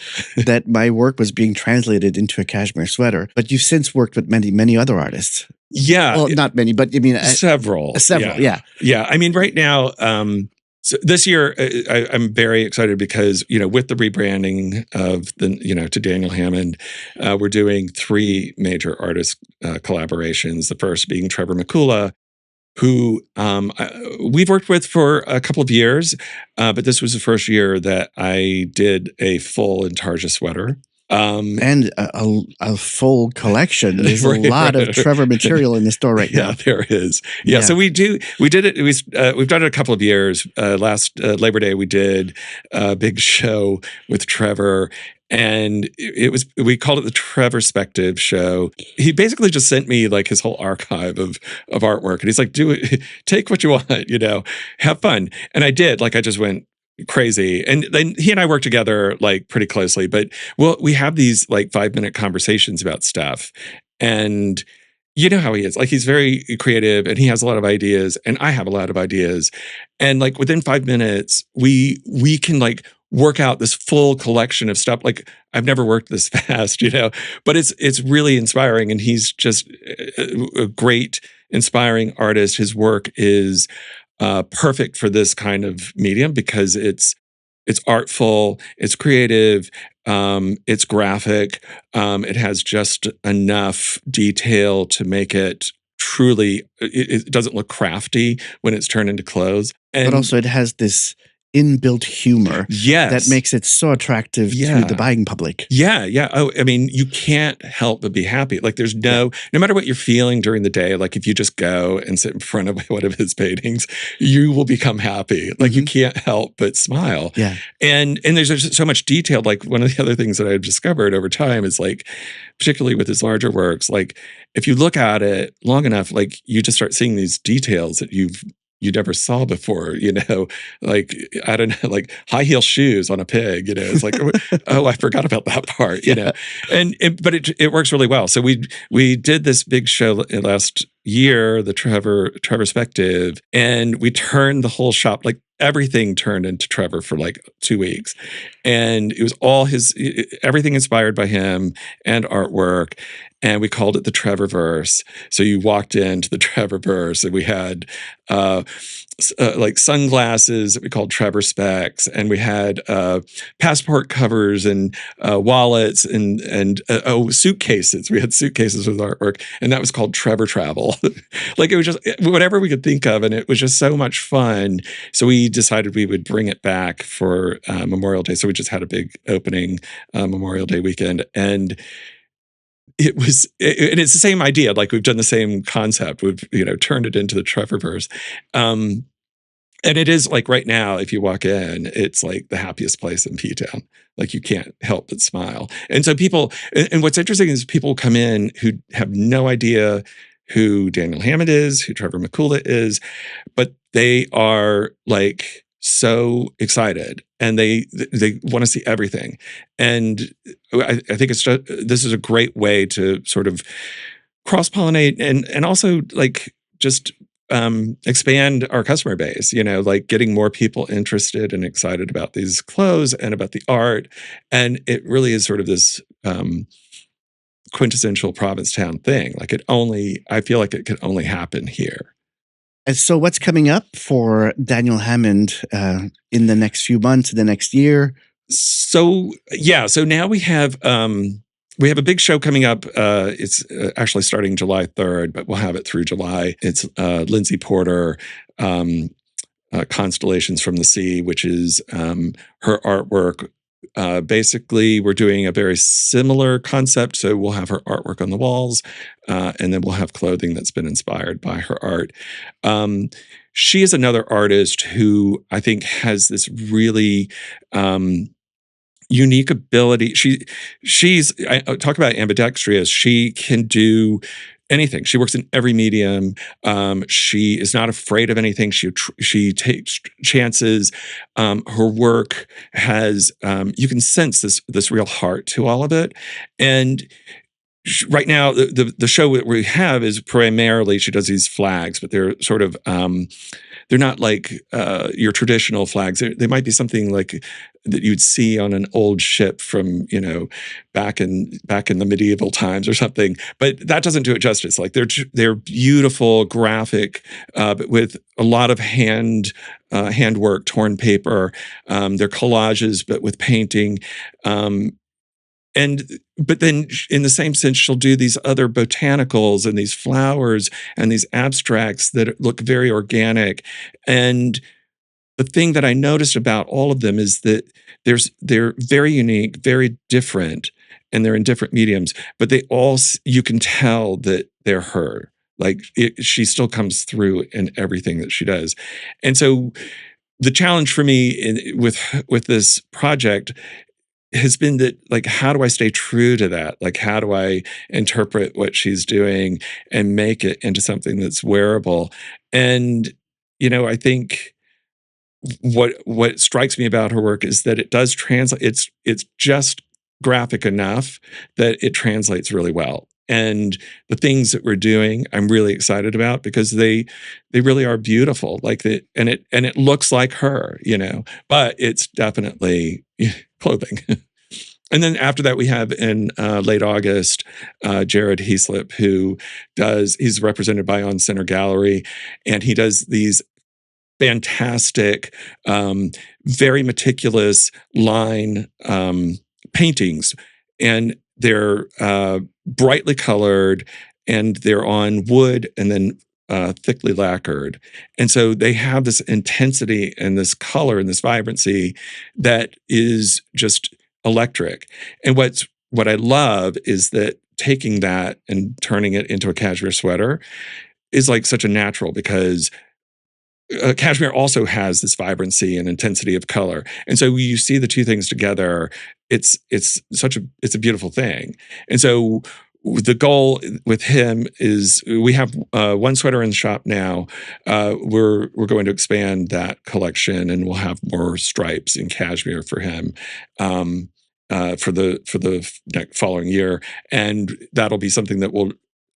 that my work was being translated into a cashmere sweater. But you've since worked with many, many other artists. Yeah. Well, not many, but I mean... Several. Several, yeah. Yeah. I mean, right now... So this year, I'm very excited because, with the rebranding of to Daniel Hammond, we're doing 3 major artist collaborations. The first being Trevor Makula, who we've worked with for a couple of years, but this was the first year that I did a full intarsia sweater. And a full collection. There's a lot of Trevor material in the store right now. Yeah, there is. Yeah, so we did it. We've done it a couple of years. Last Labor Day, we did a big show with Trevor, and we called it the Trevorspective show. He basically just sent me like his whole archive of artwork, and he's like, "Do it, take what you want, have fun." And I did. Like I just went crazy. And then he and I work together like pretty closely, but we have these like 5-minute conversations about stuff. And you know how he is. Like he's very creative and he has a lot of ideas and I have a lot of ideas. And like within 5 minutes, we can like work out this full collection of stuff. Like I've never worked this fast, but it's really inspiring. And he's just a great, inspiring artist. His work is perfect for this kind of medium because it's artful, it's creative, it's graphic, it has just enough detail to make it truly. It doesn't look crafty when it's turned into clothes, but also it has this inbuilt humor Yes. that makes it so attractive to the buying public. Yeah. Oh, I mean, you can't help but be happy. Like there's no matter what you're feeling during the day, like if you just go and sit in front of one of his paintings, you will become happy. Like you can't help but smile. Yeah. And there's just so much detail. Like one of the other things that I've discovered over time is like, particularly with his larger works, like if you look at it long enough, like you just start seeing these details that you never saw before, like, I don't know, like high heel shoes on a pig, it's like, oh, I forgot about that part, but it works really well. So we did this big show last year, the Trevor Perspective, and we turned the whole shop, like everything turned into Trevor for like 2 weeks. And it was all everything inspired by him and artwork. And we called it the Trevorverse. So you walked into the Trevorverse, and we had like sunglasses that we called Trevor Specs, and we had passport covers and wallets and suitcases. We had suitcases with artwork, and that was called Trevor Travel. Like it was just whatever we could think of, and it was just so much fun. So we decided we would bring it back for Memorial Day. So we just had a big opening Memorial Day weekend, and and it's the same idea. Like we've done the same concept. We've turned it into the Trevorverse. And it is like right now, if you walk in, it's like the happiest place in P-Town. Like you can't help but smile. And so people, and what's interesting is people come in who have no idea who Daniel Hammond is, who Trevor Makula is, but they are like so excited, and they want to see everything. And I think this is a great way to sort of cross-pollinate and also like just expand our customer base, like getting more people interested and excited about these clothes and about the art. And it really is sort of this quintessential Provincetown thing. Like I feel like it could only happen here. And so what's coming up for Daniel Hammond in the next few months, the next year? So now we have a big show coming up. It's actually starting July 3rd, but we'll have it through July. It's Lindsay Porter, Constellations from the Sea, which is her artwork. Basically, we're doing a very similar concept. So we'll have her artwork on the walls, and then we'll have clothing that's been inspired by her art. She is another artist who I think has this really unique ability. She's I talk about ambidextrous. She can do anything. She works in every medium. She is not afraid of anything. She takes chances. Her work has you can sense this real heart to all of it. And right now, the show that we have is primarily she does these flags, but they're sort of they're not like your traditional flags. They might be something like that you'd see on an old ship from back in the medieval times or something. But that doesn't do it justice. Like they're beautiful, graphic, but with a lot of handwork, torn paper. They're collages, but with painting. But then in the same sense, she'll do these other botanicals and these flowers and these abstracts that look very organic. And the thing that I noticed about all of them is that they're very unique, very different, and they're in different mediums, but you can tell that they're her. Like she still comes through in everything that she does. And so the challenge for me with this project has been that, like, how do I stay true to that? Like, how do I interpret what she's doing and make it into something that's wearable? And, I think what strikes me about her work is that it does translate. It's just graphic enough that it translates really well. And the things that we're doing, I'm really excited about because they really are beautiful. Like and it looks like her, but it's definitely clothing. And then after that, we have in late August, Jared Heslip, he's represented by On Center Gallery, and he does these fantastic, very meticulous line paintings. And they're brightly colored, and they're on wood and then thickly lacquered. And so they have this intensity and this color and this vibrancy that is just electric. And what I love is that taking that and turning it into a cashmere sweater is like such a natural, because cashmere also has this vibrancy and intensity of color. And so when you see the two things together, it's a beautiful thing. And so the goal with him is we have one sweater in the shop now. We're going to expand that collection, and we'll have more stripes in cashmere for him for the following year, and that'll be something that will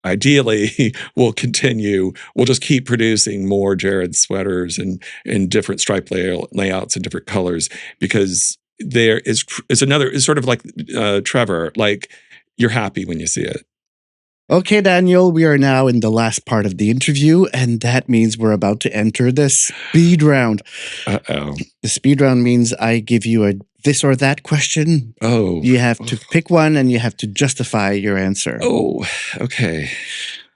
ideally will continue. We'll just keep producing more Jared sweaters and in different stripe layouts and different colors, because there is another, is sort of like Trevor, like, you're happy when you see it. Okay, Daniel, we are now in the last part of the interview, and that means we're about to enter the speed round. Uh-oh. The speed round means I give you a this or that question. Oh. You have to pick one, and you have to justify your answer. Oh, okay.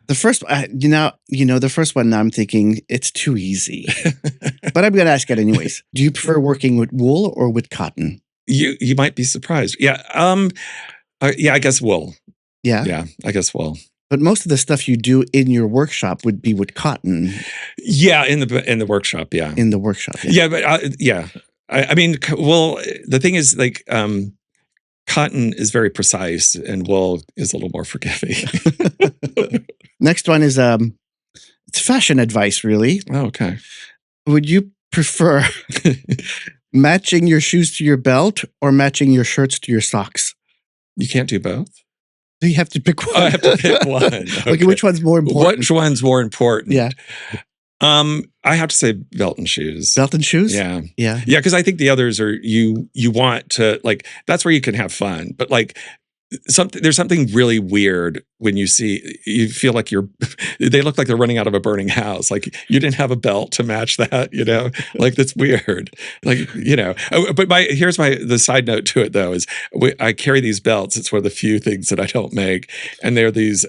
The first, the first one, I'm thinking it's too easy, but I'm going to ask it anyways. Do you prefer working with wool or with cotton? You might be surprised. Yeah. I guess wool. Yeah. Yeah, I guess wool. But most of the stuff you do in your workshop would be with cotton. Yeah, in the workshop. Yeah. In the workshop. Yeah, but I mean, wool. The thing is, like, cotton is very precise, and wool is a little more forgiving. Next one is it's fashion advice, really. Oh, okay. Would you prefer matching your shoes to your belt or matching your shirts to your socks? You can't do both? You have to pick one. Oh, I have to pick one. Okay, which one's more important? Which one's more important? Yeah. I have to say belt and shoes. Belt and shoes? Yeah. Yeah. Yeah, because I think the others are you want to, like, that's where you can have fun. But like there's something really weird when you feel like they look like they're running out of a burning house. Like, you didn't have a belt to match that, like, that's weird. Like, but here's the side note to it, though, is I carry these belts. It's one of the few things that I don't make. And they're these,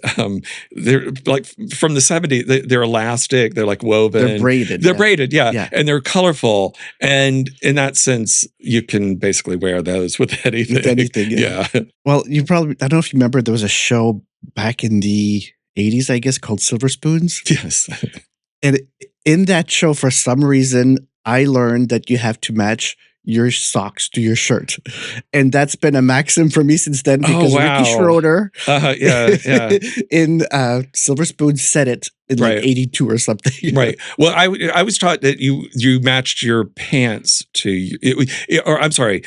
they're like from the 70s, they're elastic. They're like woven. They're braided. They're braided. Yeah. And they're colorful. And in that sense, you can basically wear those with anything. With anything. Yeah. Well, I don't know if you remember, there was a show back in the 80s, I guess, called Silver Spoons. Yes. And in that show, for some reason, I learned that you have to match your socks to your shirt. And that's been a maxim for me since then, because Ricky Schroeder in Silver Spoons said it in like 82 or something. Right. Well, I was taught that you matched your pants to, or I'm sorry,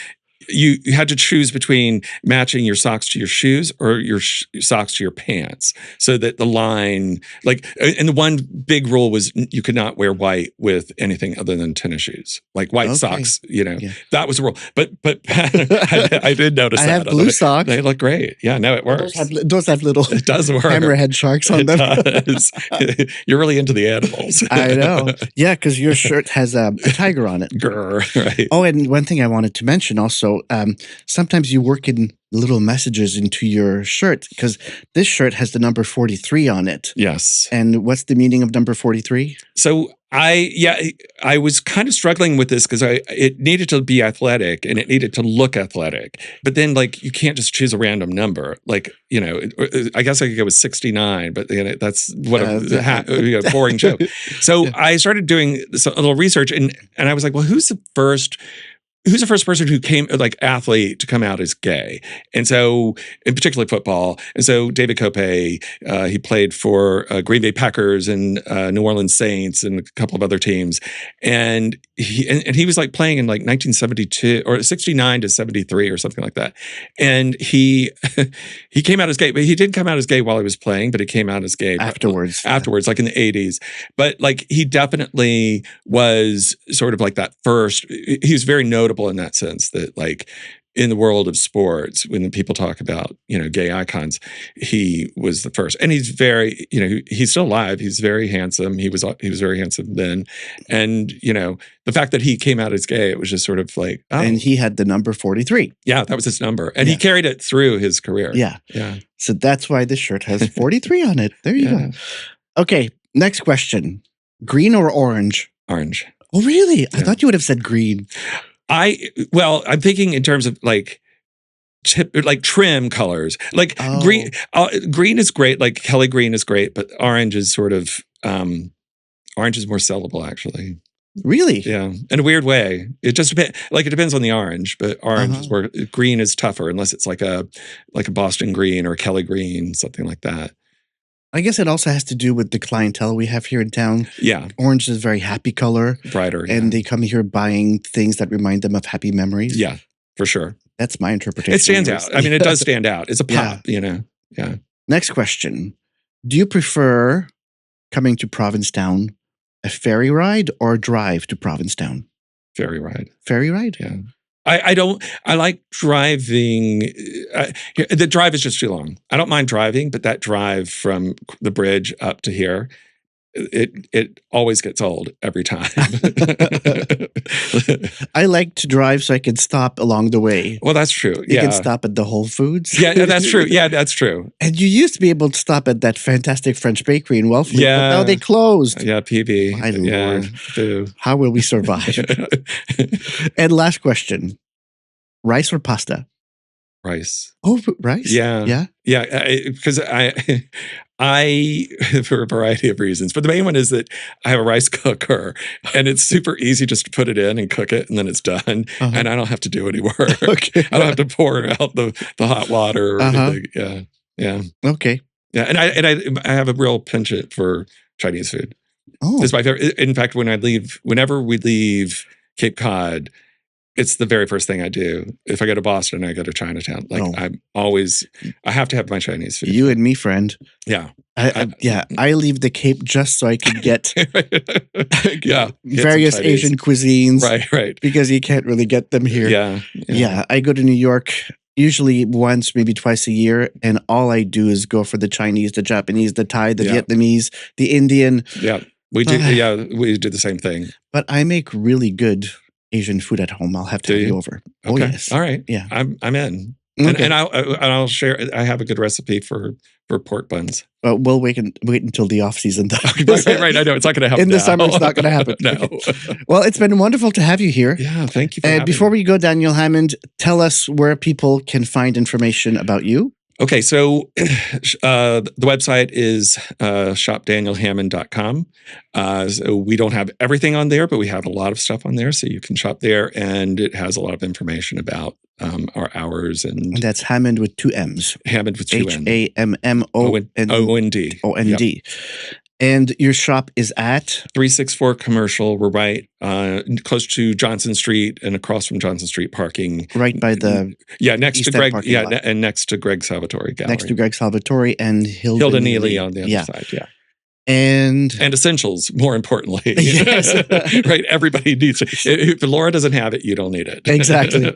you had to choose between matching your socks to your shoes or your socks to your pants, so that the line, like, and the one big rule was you could not wear white with anything other than tennis shoes, like white socks, that was the rule. But I did notice I have blue socks. They look great. Yeah, no, it works. Those have little it does work. hammerhead sharks on them. Does. You're really into the animals. I know. Yeah, because your shirt has a tiger on it. Grr, right. Oh, and one thing I wanted to mention also, sometimes you work in little messages into your shirt, because this shirt has the number 43 on it. Yes. And what's the meaning of number 43? So I was kind of struggling with this, because it needed to be athletic and it needed to look athletic. But then, like, you can't just choose a random number. Like, I guess I could go with 69, but that's what a boring joke. So I started doing a little research, and I was like, well, who's the first person who came, like, athlete, to come out as gay? And so, in particularly football. And so David Kopay, he played for Green Bay Packers and New Orleans Saints and a couple of other teams. And he was like playing in like 1972 or 69 to 73 or something like that. And he came out as gay, but he didn't come out as gay while he was playing, but he came out as gay afterwards, like in the 80s. But like, he definitely was sort of like that first. He was very notable in that sense, that like, in the world of sports, when people talk about, gay icons, he was the first. And he's very, he's still alive. He's very handsome. He was very handsome then. And, the fact that he came out as gay, it was just sort of like, oh. And he had the number 43. Yeah, that was his number. And he carried it through his career. Yeah. So that's why this shirt has 43 on it. There you go. Okay. Next question. Green or orange? Orange. Oh, really? I Yeah. thought you would have said green. I'm thinking in terms of like trim colors. Like Oh. green is great. Like Kelly green is great, but orange is sort of orange is more sellable actually. Really? Yeah, in a weird way. It just depends. Like it depends on the orange, but orange is where green is tougher unless it's like a Boston green or a Kelly green, something like that. I guess it also has to do with the clientele we have here in town. Yeah, Orange is a very happy color. brighter, And they come here buying things that remind them of happy memories. yeah, for sure. That's my interpretation. It stands out. I mean, it does stand out. It's a pop, Yeah. Yeah. Next question. Do you prefer coming to Provincetown a ferry ride or a drive to Provincetown? Ferry ride. Ferry ride? Yeah. I like driving. The drive is just too long. I don't mind driving, but that drive from the bridge up to here, it always gets old every time. I like to drive so I can stop along the way. Well, that's true. You Yeah. can stop at the Whole Foods. Yeah, that's true. Yeah, that's true. And you used to be able to stop at that fantastic French bakery in Wellfleet, Yeah. but now they closed. Yeah, PB. My Yeah, Lord. boo. How will we survive? And last question. Rice or pasta? Rice. Oh, rice? Yeah. Yeah? Yeah, because I for a variety of reasons, but the main one is that I have a rice cooker and it's super easy just to put it in and cook it and then it's done, and I don't have to do any work. Okay. I don't have to pour out the hot water or anything. Yeah, yeah, Okay. yeah. And I have a real penchant for Chinese food. Oh, It's my favorite. In fact, whenever we leave Cape Cod, it's the very first thing I do. If I go to Boston, I go to Chinatown. Like I have to have my Chinese food. you and me, friend. Yeah. I leave the Cape just so I can get Yeah. Get various some Chinese. Asian cuisines. Right. Because you can't really get them here. Yeah. I go to New York usually once, maybe twice a year, and all I do is go for the Chinese, the Japanese, the Thai, the Vietnamese, the Indian. Yeah. We do. We do the same thing. But I make really good Asian food at home. I'll have to have you over. Okay. Oh, yes. All right. Yeah. I'm in. Okay. And I'll share. I have a good recipe for pork buns. We'll wait until the off season though. Right. I know it's not going to happen In the now. summer, it's not going to happen. No. Okay. Well, it's been wonderful to have you here. Yeah. Thank you. For And having before me. we go, Daniel Hammond, tell us where people can find information about you. Okay, so the website is shopdanielhammond.com. So we don't have everything on there, but we have a lot of stuff on there. So you can shop there, and it has a lot of information about our hours and That's Hammond with two M's. Hammond with two N. HAMMOND. O-N-D. And your shop is at 364 Commercial. We're right close to Johnson Street and across from Johnson Street parking. right by the Next East to End Greg. parking Yeah, lot. and next to Greg Salvatore Gallery. next to Greg Salvatore and Hilda Neely on the other side. Yeah. And Essentials, more importantly. Yes. Right. Everybody needs it. If Laura doesn't have it, you don't need it. Exactly.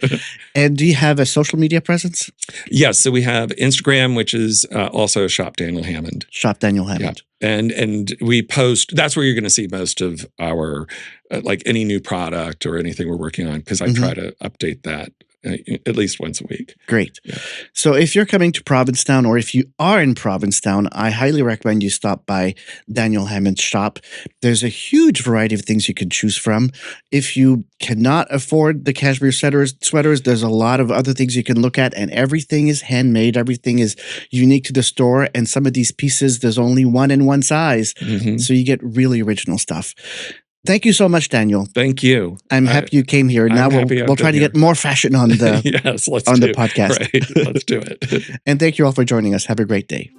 And do you have a social media presence? Yes. So we have Instagram, which is also Shop Daniel Hammond. Shop Daniel Hammond. And we post, that's where you're going to see most of our, like any new product or anything we're working on, because I try to update that at least once a week. Great. Yeah. So if you're coming to Provincetown, or if you are in Provincetown, I highly recommend you stop by Daniel Hammond's shop. There's a huge variety of things you can choose from. If you cannot afford the cashmere sweaters, there's a lot of other things you can look at, and everything is handmade. Everything is unique to the store, and some of these pieces, there's only one in one size. So you get really original stuff. Thank you so much, Daniel. Thank you. I'm happy you came here. Now we'll try to get more fashion on the yes, on the podcast. Right. Let's do it. And thank you all for joining us. Have a great day.